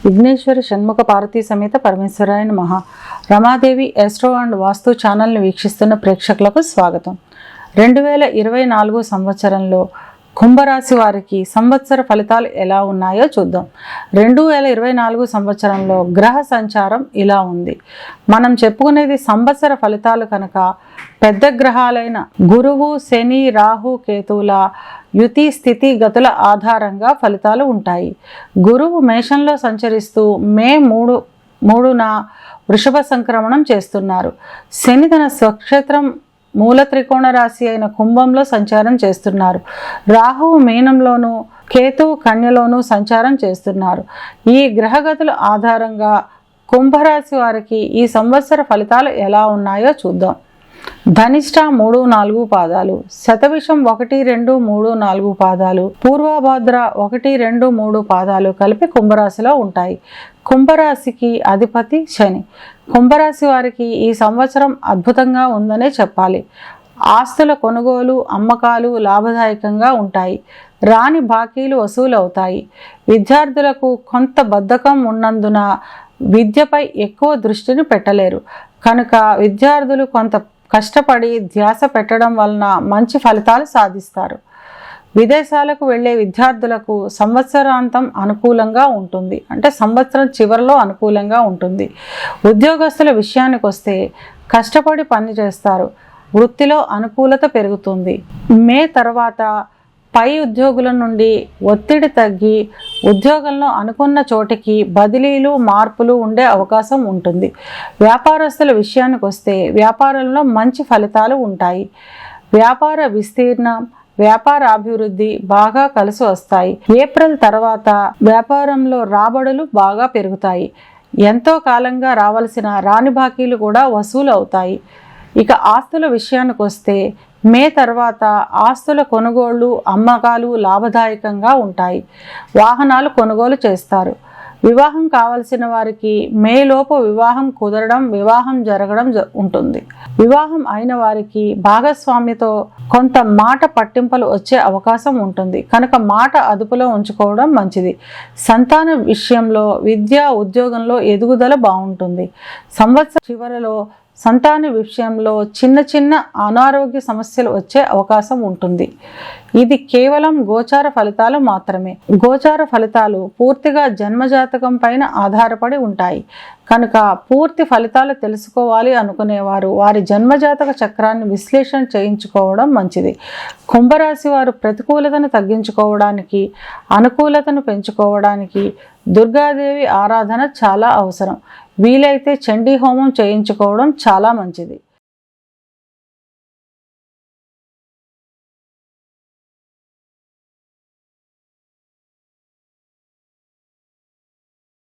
విఘ్నేశ్వర షణ్ముఖ పార్వతీ సమేత పరమేశ్వరాయ నమః. Ramadevi astro and వాస్తు ఛానల్ని వీక్షిస్తున్న ప్రేక్షకులకు స్వాగతం. 2024 సంవత్సరంలో కుంభరాశి వారికి సంవత్సర ఫలితాలు ఎలా ఉన్నాయో చూద్దాం. 2024 సంవత్సరంలో గ్రహ సంచారం ఇలా ఉంది. మనం చెప్పుకునేది సంవత్సర ఫలితాలు కనుక పెద్ద గ్రహాలైన గురువు, శని, రాహు, కేతువుల యుతి స్థితి గతుల ఆధారంగా ఫలితాలు ఉంటాయి. గురువు మేషంలో సంచరిస్తూ మే 3న వృషభ సంక్రమణం చేస్తున్నారు. శని తన స్వక్షేత్రం మూల త్రికోణ రాశి అయిన కుంభంలో సంచారం చేస్తున్నారు. రాహువు మీనంలోను, కేతువు కన్యలోను సంచారం చేస్తున్నారు. ఈ గ్రహగతుల ఆధారంగా కుంభరాశి వారికి ఈ సంవత్సర ఫలితాలు ఎలా ఉన్నాయో చూద్దాం. ధనిష్ట 3, 4 పాదాలు, శతవిషం 1, 2, 3, 4 పాదాలు, పూర్వభాద్ర 1, 2, 3 పాదాలు కలిపి కుంభరాశిలో ఉంటాయి. కుంభరాశికి అధిపతి శని. కుంభరాశి వారికి ఈ సంవత్సరం అద్భుతంగా ఉందనే చెప్పాలి. ఆస్తుల కొనుగోలు, అమ్మకాలు లాభదాయకంగా ఉంటాయి. రాని బాకీలు వసూలు అవుతాయి. విద్యార్థులకు కొంత బద్ధకం ఉన్నందున విద్యపై ఎక్కువ దృష్టిని పెట్టలేరు. కనుక విద్యార్థులు కొంత కష్టపడి ధ్యాస పెట్టడం వలన మంచి ఫలితాలు సాధిస్తారు. విదేశాలకు వెళ్ళే విద్యార్థులకు సంవత్సరాంతం అనుకూలంగా ఉంటుంది, అంటే సంవత్సరం చివరిలో అనుకూలంగా ఉంటుంది. ఉద్యోగస్తుల విషయానికి వస్తే కష్టపడి పని చేస్తారు. వృత్తిలో అనుకూలత పెరుగుతుంది. మే తర్వాత పై ఉద్యోగుల నుండి ఒత్తిడి తగ్గి ఉద్యోగంలో అనుకున్న చోటికి బదిలీలు, మార్పులు ఉండే అవకాశం ఉంటుంది. వ్యాపారస్తుల విషయానికి వస్తే వ్యాపారంలో మంచి ఫలితాలు ఉంటాయి. వ్యాపార విస్తీర్ణం, వ్యాపార అభివృద్ధి బాగా కలిసి వస్తాయి. ఏప్రిల్ తర్వాత వ్యాపారంలో రాబడులు బాగా పెరుగుతాయి. ఎంతో కాలంగా రావాల్సిన రాని బాకీలు కూడా వసూలు అవుతాయి. ఇక ఆస్తుల విషయానికి వస్తే మే తర్వాత ఆస్తుల కొనుగోళ్లు, అమ్మకాలు లాభదాయకంగా ఉంటాయి. వాహనాలు కొనుగోలు చేస్తారు. వివాహం కావలసిన వారికి మేలోపు వివాహం కుదరడం, వివాహం జరగడం ఉంటుంది. వివాహం అయిన వారికి భాగస్వామితో కొంత మాట పట్టింపులు వచ్చే అవకాశం ఉంటుంది. కనుక మాట అదుపులో ఉంచుకోవడం మంచిది. సంతాన విషయంలో, విద్య, ఉద్యోగంలో ఎదుగుదల బాగుంటుంది. సంవత్సర చివరిలో సంతాన విషయంలో చిన్న చిన్న అనారోగ్య సమస్యలు వచ్చే అవకాశం ఉంటుంది. ఇది కేవలం గోచార ఫలితాలు మాత్రమే. గోచార ఫలితాలు పూర్తిగా జన్మజాతకం పైన ఆధారపడి ఉంటాయి. కనుక పూర్తి ఫలితాలు తెలుసుకోవాలి అనుకునేవారు వారి జన్మజాతక చక్రాన్ని విశ్లేషణ చేయించుకోవడం మంచిది. కుంభరాశి వారు ప్రతికూలతను తగ్గించుకోవడానికి, అనుకూలతను పెంచుకోవడానికి దుర్గాదేవి ఆరాధన చాలా అవసరం. వీలైతే చండీ హోమం చేయించుకోవడం చాలా మంచిది.